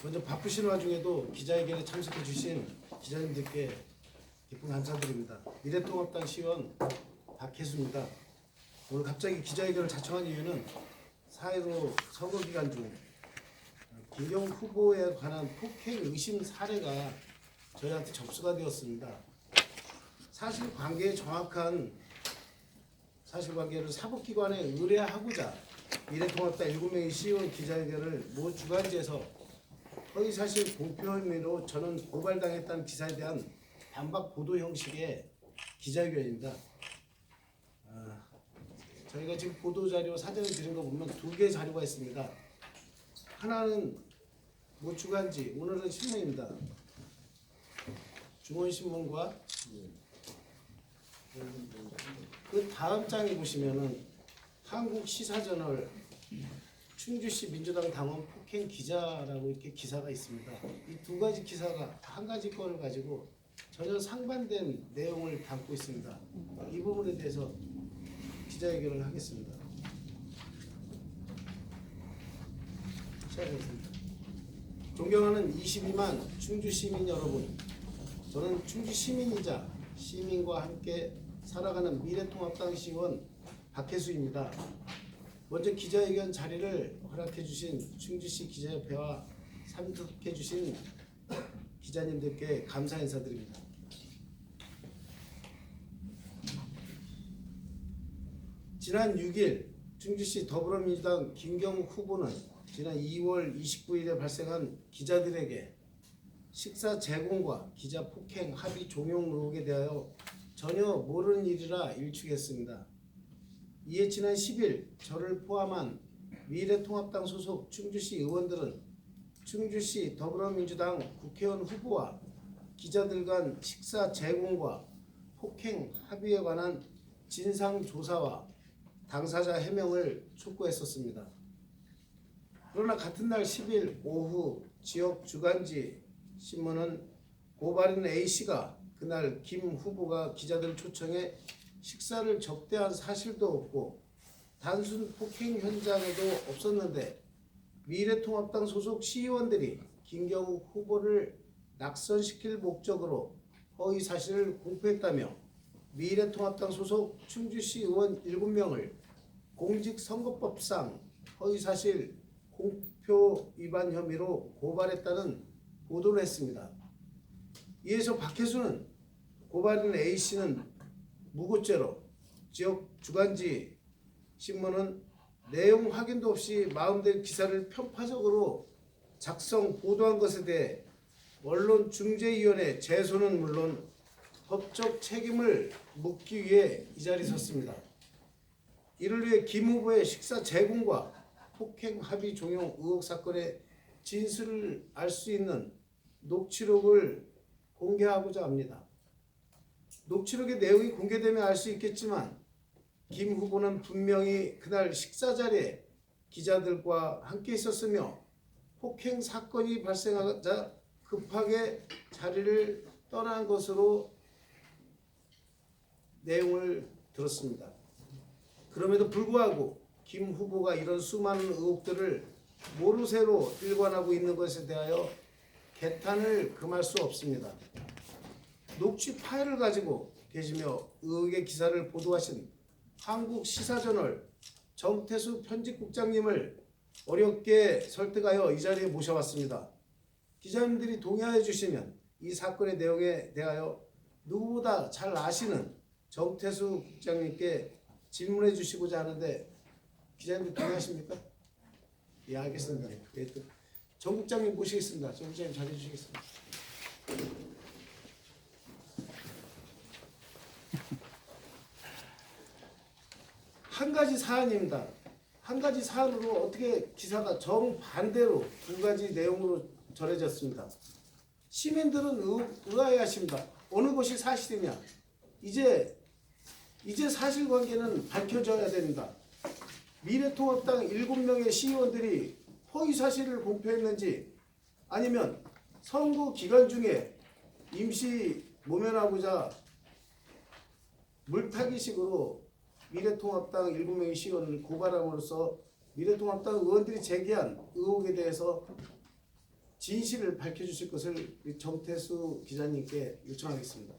먼저 바쁘신 와중에도 기자회견에 참석해 주신 기자님들께 깊은 감사드립니다. 미래통합당 시의원 박혜수입니다. 오늘 갑자기 기자회견을 자청한 이유는 4.15 선거 기간 중 김경욱 후보에 관한 폭행 의심 사례가 저희한테 접수가 되었습니다. 사실관계의 정확한 사실관계를 사법기관에 의뢰하고자 미래통합당 7명의 시의원 기자회견을 모 주간지에서 허위사실 공표 혐의로 저는 고발당했다는 기사에 대한 반박 보도 형식의 기자회견입니다. 저희가 지금 보도자료 사전에 드린 거 보면 2개의 자료가 있습니다. 하나는 모 주간지, 오늘은 신문입니다. 중원신문과 그 다음 장에 보시면은 한국시사저널 충주시 민주당 당원 폭행 기자라고 이렇게 기사가 있습니다. 이 2가지 기사가 한 가지 건을 가지고 전혀 상반된 내용을 담고 있습니다. 이 부분에 대해서 기자회견을 하겠습니다. 시작하겠습니다. 존경하는 22만 충주 시민 여러분, 저는 충주 시민이자 시민과 함께 살아가는 미래통합당 시의원 박혜수입니다. 먼저 기자회견 자리를 허락해 주신 충주시 기자협회와 참석해 주신 기자님들께 감사 인사드립니다. 지난 6일 충주시 더불어민주당 김경욱 후보는 지난 2월 29일에 발생한 기자들에게 식사 제공과 기자 폭행 합의 종용 의혹에 대하여 전혀 모르는 일이라 일축했습니다. 이에 지난 10일 저를 포함한 미래통합당 소속 충주시 의원들은 충주시 더불어민주당 국회의원 후보와 기자들 간 식사 제공과 폭행 합의에 관한 진상조사와 당사자 해명을 촉구했었습니다. 그러나 같은 날 10일 오후 지역 주간지 신문은 고발인 A씨가 그날 김 후보가 기자들 초청해 식사를 접대한 사실도 없고 단순 폭행 현장에도 없었는데 미래통합당 소속 시의원들이 김경욱 후보를 낙선시킬 목적으로 허위 사실을 공표했다며 미래통합당 소속 충주시 의원 7명을 공직선거법상 허위사실 공표 위반 혐의로 고발했다는 보도를 했습니다. 이에서 박혜수는 고발인 A씨는 무고죄로, 지역 주간지 신문은 내용 확인도 없이 마음대로 기사를 편파적으로 작성 보도한 것에 대해 언론중재위원회 제소는 물론 법적 책임을 묻기 위해 이 자리에 섰습니다. 이를 위해 김 후보의 식사 제공과 폭행 합의 종용 의혹 사건의 진술을 알 수 있는 녹취록을 공개하고자 합니다. 녹취록의 내용이 공개되면 알 수 있겠지만 김 후보는 분명히 그날 식사 자리에 기자들과 함께 있었으며 폭행 사건이 발생하자 급하게 자리를 떠난 것으로 내용을 들었습니다. 그럼에도 불구하고 김 후보가 이런 수많은 의혹들을 모르쇠로 일관하고 있는 것에 대하여 개탄을 금할 수 없습니다. 녹취 파일을 가지고 계시며 의혹의 기사를 보도하신 한국시사저널 정태수 편집국장님을 어렵게 설득하여 이 자리에 모셔왔습니다. 기자님들이 동의하여 주시면 이 사건의 내용에 대하여 누구보다 잘 아시는 정태수 국장님께 질문해 주시고자 하는데 기자님들 동의하십니까? 예, 알겠습니다. 예, 정 국장님 모시겠습니다. 정 국장님 자리해 주시겠습니다. 한 가지 사안입니다. 한 가지 사안으로 어떻게 기사가 정반대로 2가지 내용으로 전해졌습니다. 시민들은 의아해하십니다. 어느 것이 사실이냐? 이제 사실관계는 밝혀져야 됩니다. 미래통합당 7명의 시의원들이 허위사실을 공표했는지 아니면 선거 기간 중에 임시 모면하고자 물타기식으로 미래통합당 7명의 시의원을 고발함으로써 미래통합당 의원들이 제기한 의혹에 대해서 진실을 밝혀주실 것을 정태수 기자님께 요청하겠습니다.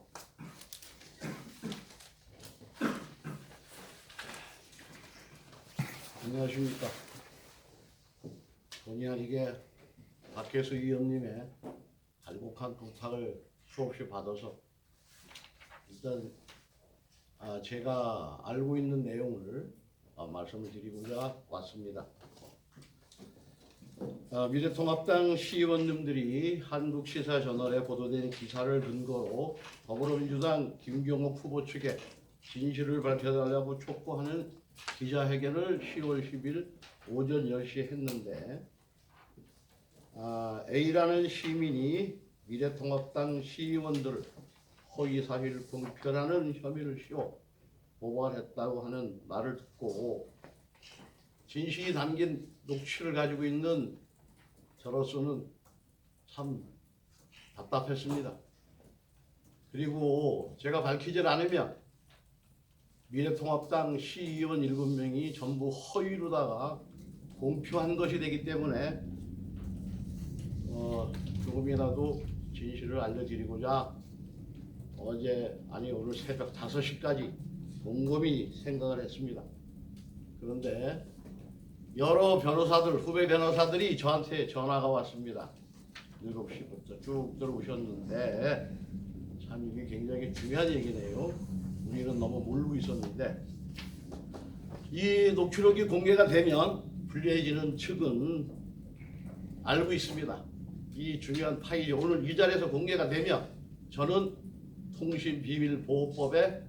안녕하십니까. 본의 아니게 박혜수 의원님의 갈곡한 부탁을 수없이 받아서 일단 제가 알고 있는 내용을 말씀을 드리고자 왔습니다. 미래통합당 시의원님들이 한국시사저널에 보도된 기사를 근거로 더불어민주당 김경옥 후보 측에 진실을 밝혀달라고 촉구하는 기자회견을 10월 10일 오전 10시에 했는데 A라는 시민이 미래통합당 시의원들을 허위사실 공표라는 혐의를 씌워 고발했다고 하는 말을 듣고 진실이 담긴 녹취를 가지고 있는 저로서는 참 답답했습니다. 그리고 제가 밝히질 않으면 미래통합당 시의원 7명이 전부 허위로다가 공표한 것이 되기 때문에 조금이라도 진실을 알려드리고자 오늘 새벽 5시까지 곰곰이 생각을 했습니다. 그런데 여러 변호사들, 후배 변호사들이 저한테 전화가 왔습니다. 7시부터 쭉 들어오셨는데 참 이게 굉장히 중요한 얘기네요. 우리는 너무 모르고 있었는데 이 녹취록이 공개가 되면 불리해지는 측은 알고 있습니다. 이 중요한 파일이 오늘 이 자리에서 공개가 되면 저는 통신비밀보호법에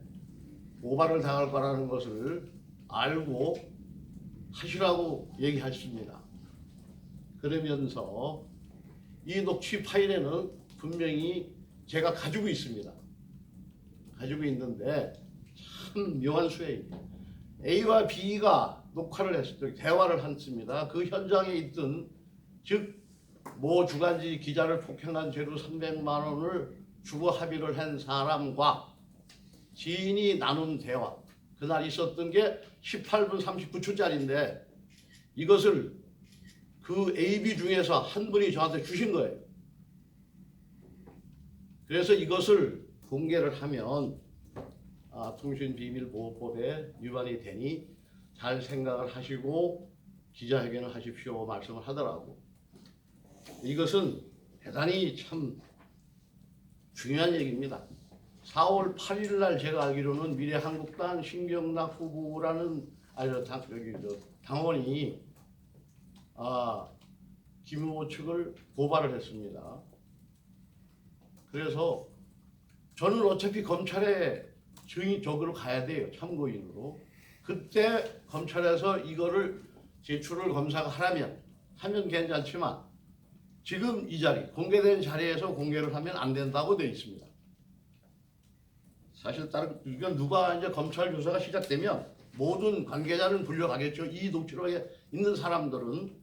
고발을 당할 거라는 것을 알고 하시라고 얘기하십니다. 그러면서 이 녹취 파일에는 분명히 제가 가지고 있습니다. 가지고 있는데 참 묘한 수예입니다. A와 B가 녹화를 했을 때 대화를 했습니다. 그 현장에 있던 즉 모 주간지 기자를 폭행한 죄로 300만 원을 주고 합의를 한 사람과 지인이 나눈 대화, 그날 있었던 게 18분 39초짜리인데 이것을 그 A, B 중에서 한 분이 저한테 주신 거예요. 그래서 이것을 공개를 하면 통신비밀보호법에 위반이 되니 잘 생각을 하시고 기자회견을 하십시오 말씀을 하더라고. 이것은 대단히 참 중요한 얘기입니다. 4월 8일 날 제가 알기로는 미래한국당 신경락 후보라는 당원이 김 후보 측을 고발을 했습니다. 그래서 저는 어차피 검찰에 증인적으로 가야 돼요. 참고인으로. 그때 검찰에서 이거를 제출을 검사가 하면 괜찮지만 지금 이 자리, 공개된 자리에서 공개를 하면 안 된다고 되어 있습니다. 사실 이건 누가 이제 검찰 조사가 시작되면 모든 관계자는 불려가겠죠. 이 녹취록에 있는 사람들은.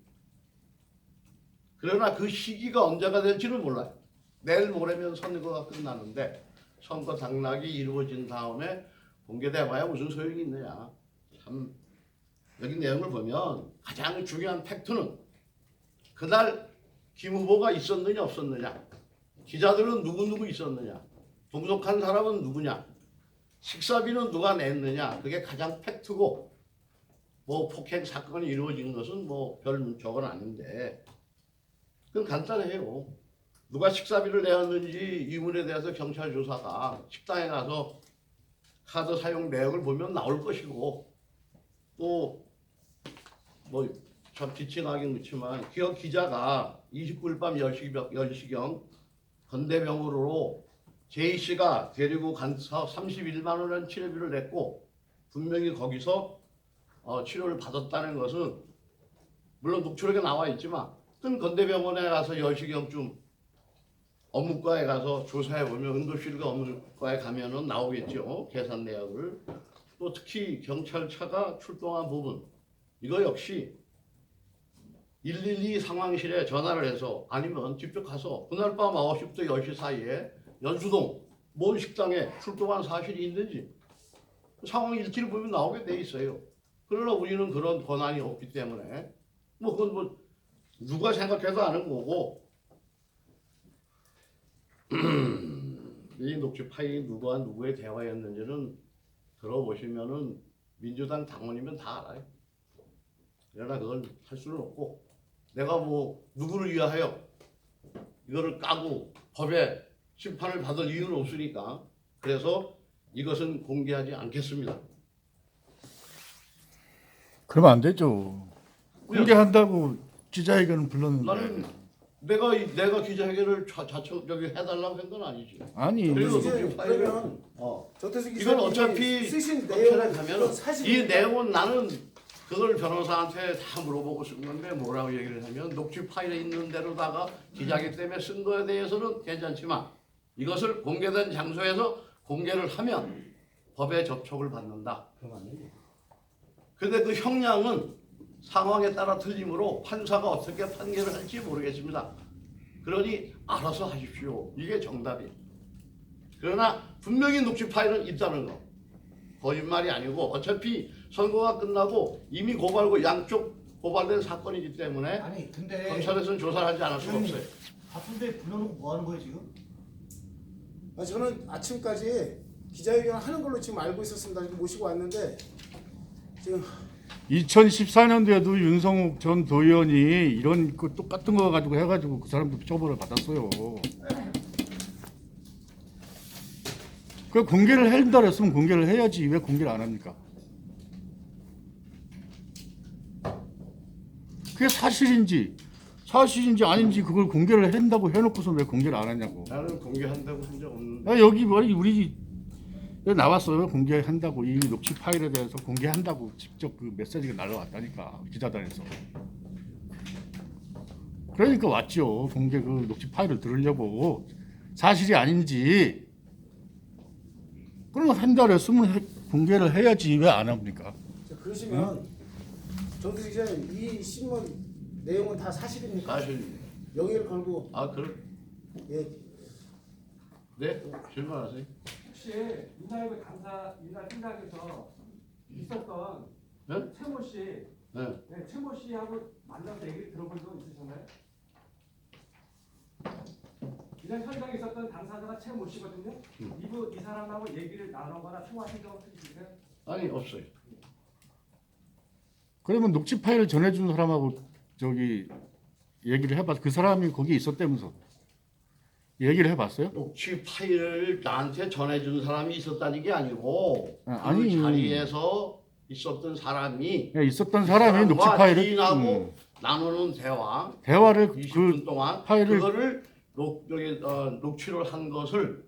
그러나 그 시기가 언제가 될지는 몰라요. 내일 모레면 선거가 끝나는데 선거 당락이 이루어진 다음에 공개돼봐야 무슨 소용이 있느냐. 참 여기 내용을 보면 가장 중요한 팩트는 그날 김 후보가 있었느냐 없었느냐, 기자들은 누구 있었느냐, 동석한 사람은 누구냐, 식사비는 누가 냈느냐, 그게 가장 팩트고 뭐 폭행 사건이 이루어진 것은 뭐 별 적은 아닌데 그건 간단해요. 누가 식사비를 내었는지 이문에 대해서 경찰 조사가 식당에 가서 카드 사용 내역을 보면 나올 것이고 또 뭐 참 빛이 나긴 그렇지만 기업 기자가 29일 밤 10시경 건대병원으로 J씨가 데리고 간서 31만 원의 치료비를 냈고 분명히 거기서 치료를 받았다는 것은 물론 녹취록에 나와 있지만 큰 건대병원에 가서 10시경쯤 업무과에 가서 조사해보면 응급실과 업무과에 가면은 나오겠죠. 계산 내역을. 또 특히 경찰차가 출동한 부분 이거 역시 112 상황실에 전화를 해서 아니면 직접 가서 그날 밤 9시부터 10시 사이에 연수동 뭔 식당에 출동한 사실이 있는지 상황 일지를 보면 나오게 돼 있어요. 그러나 우리는 그런 권한이 없기 때문에 뭐 그건 뭐 누가 생각해도 아는 거고 이 녹취 파일이 누구와 누구의 대화였는지는 들어보시면은 민주당 당원이면 다 알아요. 그러나 그걸 할 수는 없고 내가 뭐 누구를 위하여 이거를 까고 법에 심판을 받을 이유는 없으니까 그래서 이것은 공개하지 않겠습니다. 그러면 안 되죠. 공개한다고 기자회견을 불렀는데. 나는 내가 기자회견을 저기 해달라고 한 건 아니지. 아니. 그리고 이제 녹취 파일을 그러면 이건 정태수 기자님이 어차피 쓰신 법원에 내용은 가면은 이 사실입니까? 내용은 나는 그걸 변호사한테 다 물어보고 쓴 건데 뭐라고 얘기를 하면 녹취 파일에 있는 대로다가 기자기 때문에 쓴 거에 대해서는 괜찮지만 이것을 공개된 장소에서 공개를 하면 법에 접촉을 받는다. 근데 그 형량은 상황에 따라 틀리므로 판사가 어떻게 판결을 할지 모르겠습니다. 그러니 알아서 하십시오. 이게 정답이에요. 그러나 분명히 녹취 파일은 있다는 거. 거짓말이 아니고 어차피 선고가 끝나고 이미 고발고 양쪽 고발된 사건이기 때문에 아니 근데 검찰에서는 조사를 하지 않을 수가 없어요. 바쁜데 불러놓고 뭐 하는 거예요 지금? 저는 아침까지 기자회견 하는 걸로 지금 알고 있었습니다. 이렇게 모시고 왔는데 지금 2014년도에도 윤성욱 전 도의원이 이런 거 똑같은 거 가지고 해가지고 그 사람도 처벌을 받았어요. 그 공개를 한다 그랬으면 공개를 해야지 왜 공개를 안 합니까? 그게 사실인지 아닌지 그걸 공개를 한다고 해놓고서 왜 공개를 안 하냐고. 나는 공개한다고 한 적 없는데 야, 여기 우리 여기 나왔어요. 공개한다고 이 녹취 파일에 대해서 공개한다고 직접 그 메시지가 날라왔다니까 기자단에서. 그러니까 왔죠. 공개 그 녹취 파일을 들으려고 사실이 아닌지 그러면 한다 그랬으면 공개를 해야지 왜 안 합니까? 자, 그러시면 정태수 기자님 이 신문 내용은 다 사실입니까? 사실 영예를 걸고 예. 네 질문하세요. 혹시 이날의 이날 행사에서 있었던 네? 최모 씨, 네. 네, 최모 씨하고 만나서 얘기 들어본 적 있으셨나요? 이날 현장에 있었던 당사자가 최모 씨거든요. 이 사람하고 얘기를 나누거나 통화하신 적은 있으세요? 아니 없어요. 그러면 녹취 파일을 전해준 사람하고 저기 얘기를 해봤. 그 사람이 거기 있었다면서 얘기를 해봤어요? 녹취 파일을 나한테 전해준 사람이 있었다는 게 아니고 그 아니. 자리에서 있었던 사람이 야, 있었던 사람이 녹취 파일을 지인하고 나누는 대화를 20분 그 동안 파일을 그거를 녹취를 한 것을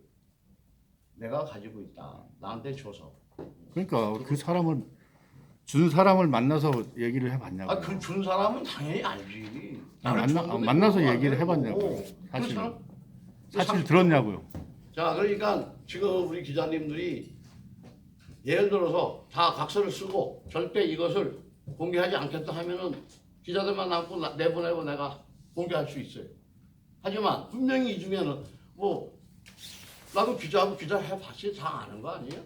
내가 가지고 있다. 나한테 줘서. 그러니까 그 사람을 준 사람을 만나서 얘기를 해봤냐고. 그 준 사람은 당연히 알지. 만나서 얘기를 해봤냐고. 사실 들었냐고요. 자, 그러니까 지금 우리 기자님들이 예를 들어서 다 각서를 쓰고 절대 이것을 공개하지 않겠다 하면은 기자들만 남고 내보내고 내가 공개할 수 있어요. 하지만 분명히 이 중에는 뭐 나도 기자하고 기자 해봤지 다 아는 거 아니에요?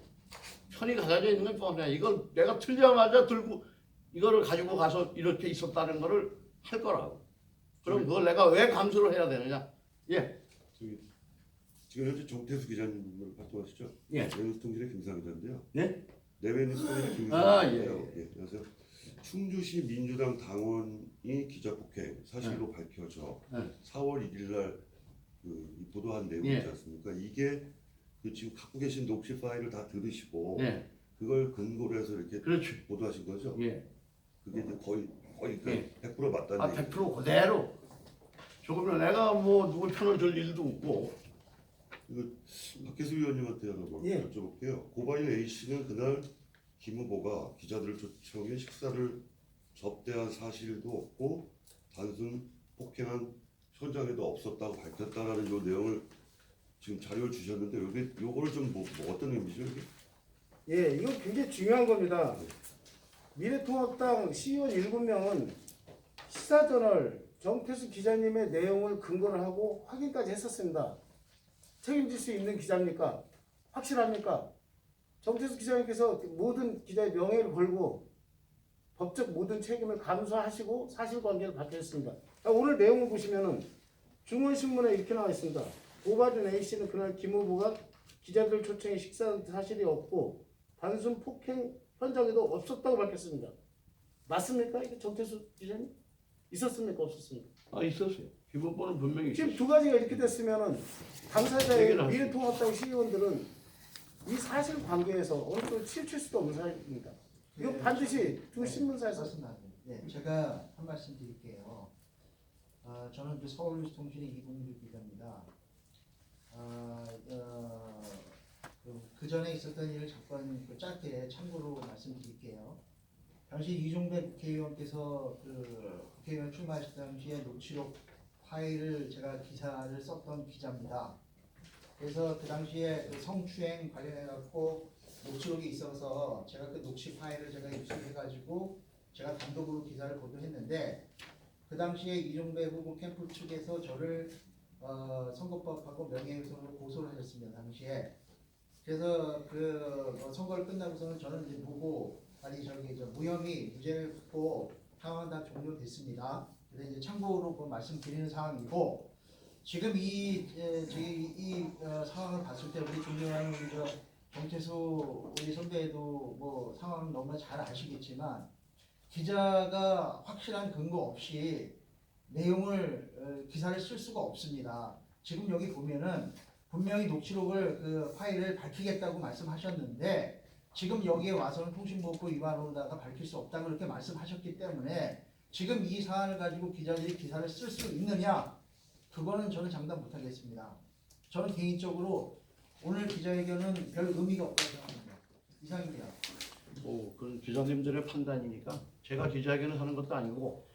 편이 가져져 있는 건 뻔해. 이걸 내가 틀자마자 들고 이거를 가지고 가서 이렇게 있었다는 거를 할 거라고. 그럼 그걸 내가 왜 감수를 해야 되느냐? 예. 지금 현재 정태수 기자님을 활동하시죠? 예. 내외뉴스통신의 김상 기자인데요. 네? 내외뉴스통신의 김상 아, 기자인데요. 예. 안녕하세요. 충주시 민주당 당원이 기자 폭행 사실로 밝혀져 네. 4월 1일 날그 보도한 내용이 예. 있지 않습니까? 이게 그 지금 갖고 계신 녹취 파일을 다 들으시고 예. 그걸 근거로 해서 이렇게 그렇지. 보도하신 거죠? 예. 그게 이제 거의 예. 100% 맞다는 얘기죠. 100% 그대로. 조금 전 내가 뭐 누구 편을 들 일도 없고. 이거 박혜수 위원님한테 하나 뭐 예. 여쭤볼게요. 고바일 A 씨는 그날 김 후보가 기자들을 초청해 식사를 접대한 사실도 없고 단순 폭행한 현장에도 없었다고 밝혔다라는 요 내용을 지금 자료를 주셨는데 요거를 좀 뭐 어떤 의미죠 이게? 예, 이거 굉장히 중요한 겁니다. 미래통합당 CEO 7명은 시사저널 정태수 기자님의 내용을 근거로 하고 확인까지 했었습니다. 책임질 수 있는 기자입니까? 확실합니까? 정태수 기자님께서 모든 기자의 명예를 걸고 법적 모든 책임을 감수하시고 사실관계를 밝혔습니다. 오늘 내용을 보시면은 중원신문에 이렇게 나와 있습니다. 오바준 A씨는 그날 김 후보가 기자들 초청에 식사한 사실이 없고 단순 폭행 현장에도 없었다고 밝혔습니다. 맞습니까? 이게 정태수 기자님? 있었습니까? 없었습니까? 아 있었어요. 김 후보는 분명히 지금 있었어요. 두 가지가 이렇게 됐으면은 당사자의 얘기를 하시죠. 미래통합당 시의원들은 이 사실 관계에서 어느 정도 치우칠 수도 없는 사실입니다. 이거 반드시 두 신문사에서 네, 제가 한 말씀 드릴게요. 저는 그 서울뉴스통신의 이봉규 기자입니다. 그 전에 있었던 일을 잠깐 짧게 참고로 말씀드릴게요. 당시 이종배 국회의원께서 그 국회의원 출마하실 당시에 녹취록 파일을 제가 기사를 썼던 기자입니다. 그래서 그 당시에 그 성추행 관련해 갖고 녹취록이 있어서 제가 그 녹취 파일을 제가 입수해가지고 제가 단독으로 기사를 보도했는데 그 당시에 이종배 후보 캠프 측에서 저를 선거법하고 명예훼손으로 고소를 하셨습니다. 당시에. 그래서 그 선거를 끝나고서는 저는 이제 보고 무혐의 무죄를 받고 상황은 다 종료됐습니다. 그래서 이제 참고로 말씀드리는 상황이고 지금 이 상황을 봤을 때 우리 존경하는 우리 정태수 우리 선배도 뭐 상황 너무나 잘 아시겠지만 기자가 확실한 근거 없이 내용을 기사를 쓸 수가 없습니다. 지금 여기 보면은 분명히 녹취록을 그 파일을 밝히겠다고 말씀하셨는데 지금 여기에 와서는 통신보호법 위반으로다가 밝힐 수 없다고 그렇게 말씀하셨기 때문에 지금 이 사안을 가지고 기자들이 기사를 쓸 수 있느냐 그거는 저는 장담 못하겠습니다. 저는 개인적으로 오늘 기자회견은 별 의미가 없다고 생각합니다. 이상입니다. 뭐 그건 기자님들의 판단이니까 제가 기자회견을 하는 것도 아니고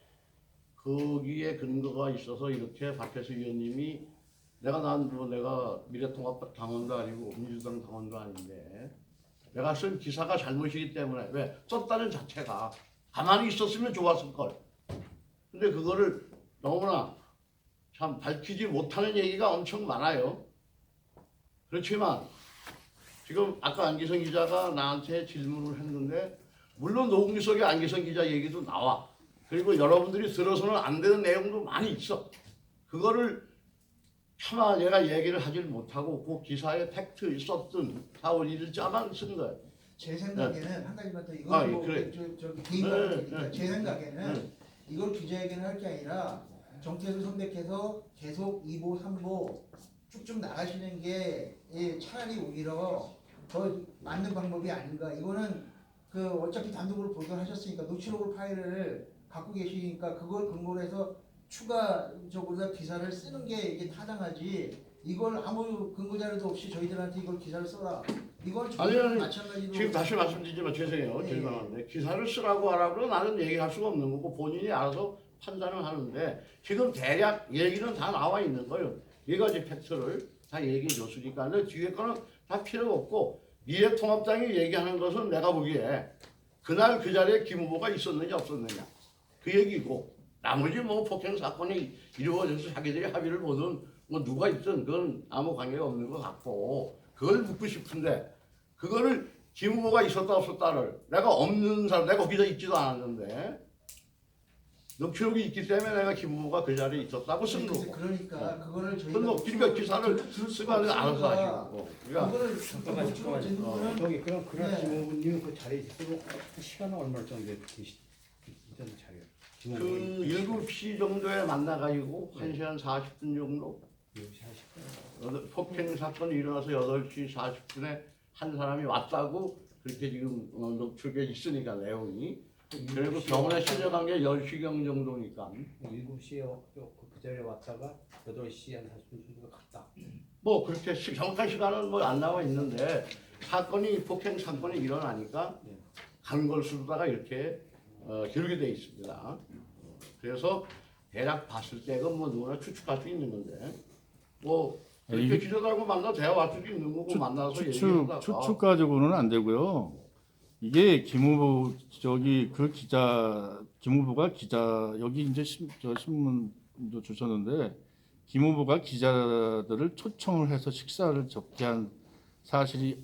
거기에 근거가 있어서 이렇게 박혜수 의원님이 내가 미래통합 당원도 아니고 민주당 당원도 아닌데 내가 쓴 기사가 잘못이기 때문에 왜 썼다는 자체가 가만히 있었으면 좋았을 걸. 근데 그거를 너무나 참 밝히지 못하는 얘기가 엄청 많아요. 그렇지만 지금 아까 안기성 기자가 나한테 질문을 했는데 물론 녹음기 속에 안기성 기자 얘기도 나와. 그리고 여러분들이 들어서는 안 되는 내용도 많이 있어. 그거를 차마 얘가 얘기를 하질 못하고 그 기사에 팩트 있었던 4월 1일자만 쓴 거예요. 제 생각에는 한 가지만 더 아, 이건 뭐 그래. 저기 개인적으로 제 생각에는 이걸 기자회견을 할 게 아니라 정태수 선배께서 계속 2보 3보 쭉쭉 나가시는 게 차라리 오히려 더 맞는 방법이 아닌가. 이거는 그 어차피 단독으로 보도하셨으니까 녹취록을 파일을 갖고 계시니까 그걸 근거로 해서 추가적으로 기사를 쓰는 게 이게 타당하지. 이걸 아무 근거 자료도 없이 저희들한테 이걸 기사를 써라. 이건 아니, 마찬가지로 지금 다시 말씀드리지만 죄송해요. 예. 죄송한데 기사를 쓰라고 하라고 나는 얘기할 수가 없는 거고 본인이 알아서 판단을 하는데 지금 대략 얘기는 다 나와 있는 거예요. 네 가지 팩트를 다 얘기해 줬으니까 근데 뒤에 거는 다 필요가 없고 미래통합당이 얘기하는 것은 내가 보기에 그날 그 자리에 김 후보가 있었느냐 없었느냐 그 얘기고 나머지 뭐 폭행 사건이 이루어져서 자기들이 합의를 보든 뭐 누가 있든 그건 아무 관계가 없는 것 같고 그걸 묻고 싶은데 그거를 김 후보가 있었다 없었다를 내가 없는 사람 내가 거기서 있지도 않았는데 녹취록이 있기 때문에 내가 김 후보가 그 자리에 있었다고 쓴 거고 그러니까 그거를 저희가 그건 뭐 그러니까 기사를 쓰면 알아서 하시고 그러니까 그거를 잠깐만. 저기 그럼 그날 네. 김 후보님 그 자리에 있으면 시간은 얼마 정도 있던 자리에? 그 7시 정도에 만나가지고 1시간 40분 정도 폭행 사건이 일어나서 8시 40분에 한 사람이 왔다고 그렇게 지금 녹취록에 있으니까 내용이 그리고 병원에 실려간 게 10시경 정도니까 7시에 그 자리에 왔다가 8시 한 40분 정도 갔다. 뭐 그렇게 정확한 시간은 뭐 안 나와 있는데 사건이 폭행 사건이 일어나니까 간 걸 수다가 이렇게 기록이 돼 있습니다. 그래서 대략 봤을 때가 뭐 누구나 추측할 수 있는 건데 뭐 이렇게 기자들하고 만나 대화할 수도 있는 거고 만나서 얘기하다가 추측 가지고는 안 되고요. 이게 김 후보 김 후보가 기자 여기 이제 신문도 주셨는데 김 후보가 기자들을 초청을 해서 식사를 접대한 사실도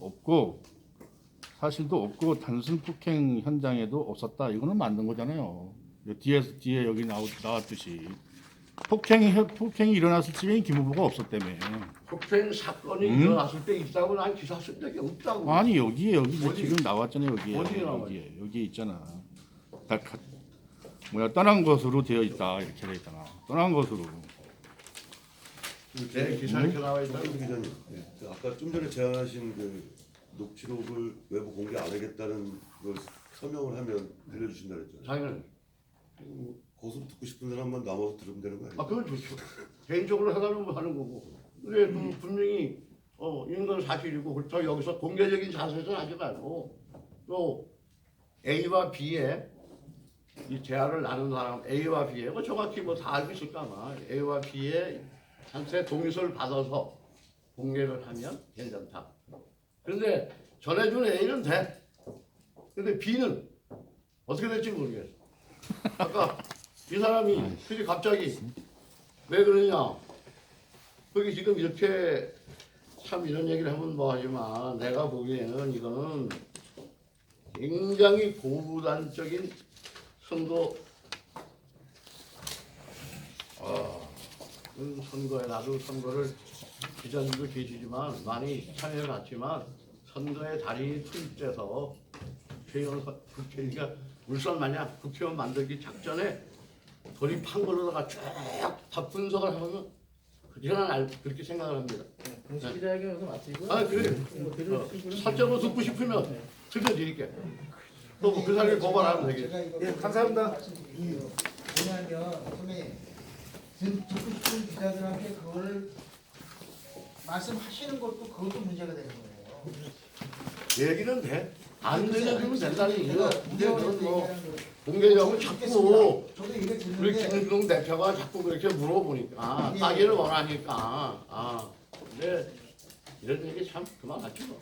없고 단순 폭행 현장에도 없었다. 이거는 맞는 거잖아요. 뒤에 여기 나왔듯이 폭행이 일어났을 쯤에 김 후보가 없었다며. 폭행 사건이 음? 일어났을 때 있다고 난 기사 쓴 적이 없다고. 아니 여기 어디? 지금 나왔잖아요 여기에. 어디 나와요? 여기에 있잖아. 떠난 것으로 되어 있다 이렇게 되어 있잖아. 떠난 것으로. 내 기사에 이렇게 나와 있다. 박근혜 기자님, 그 아까 좀 전에 제안하신 그 녹취록을 외부 공개 안 하겠다는 걸 서명을 하면 알려주신다 그랬잖아요. 당연히. 거기서 듣고 싶은 사람만 남아서 들으면 되는 거 아니에요? 아 그건 좋죠. 개인적으로 해달라면 하는 거고. 근데 분명히 있는 사실이고 그렇다고 여기서 공개적인 자세에서는 하지 말고 또 A와 B의 이 대화를 나눈 사람 A와 B의 뭐 정확히 뭐 다 알고 있을까 아마 A와 B의 한테 동의서를 받아서 공개를 하면 괜찮다. 그런데 전해준 A는 돼. 근데 B는 어떻게 될지 모르겠어. 아까 이 사람이 그게 갑자기 왜 그러냐? 거기 지금 이렇게 참 이런 얘기를 하면 뭐하지만 내가 보기에는 이거는 굉장히 고부단적인 선거 선거에 나도 선거를 기자님도 계시지만 많이 참여해 봤지만 선거에 달인이 투입돼서 국회의원가 울산 마냥 국회의원 만들기 작전에 돌입한 걸로다가 쭉 다 분석을 하면 저는 그렇게 생각을 합니다. 공식 기자회견에서 마치고 아 그래. 사적으로 듣고 싶으면 들려드릴게. 또 그 사람을 고발하면 되겠지. 제가 이거 예, 감사합니다. 말씀드릴게요. 왜냐하면 선배님 듣고 싶은 기자들한테 그걸 말씀하시는 것도 그것도 문제가 되는 거예요. 얘기는 돼. 안 들려주면 된다는 얘기야. 제가 근데 그건 뭐 얘기하는 거 공개적으로 자꾸 저도 이게 우리 듣는데 김웅 대표가 자꾸 그렇게 물어보니까 예. 따기를 원하니까 근데 이런 얘기 참 그만하지 뭐.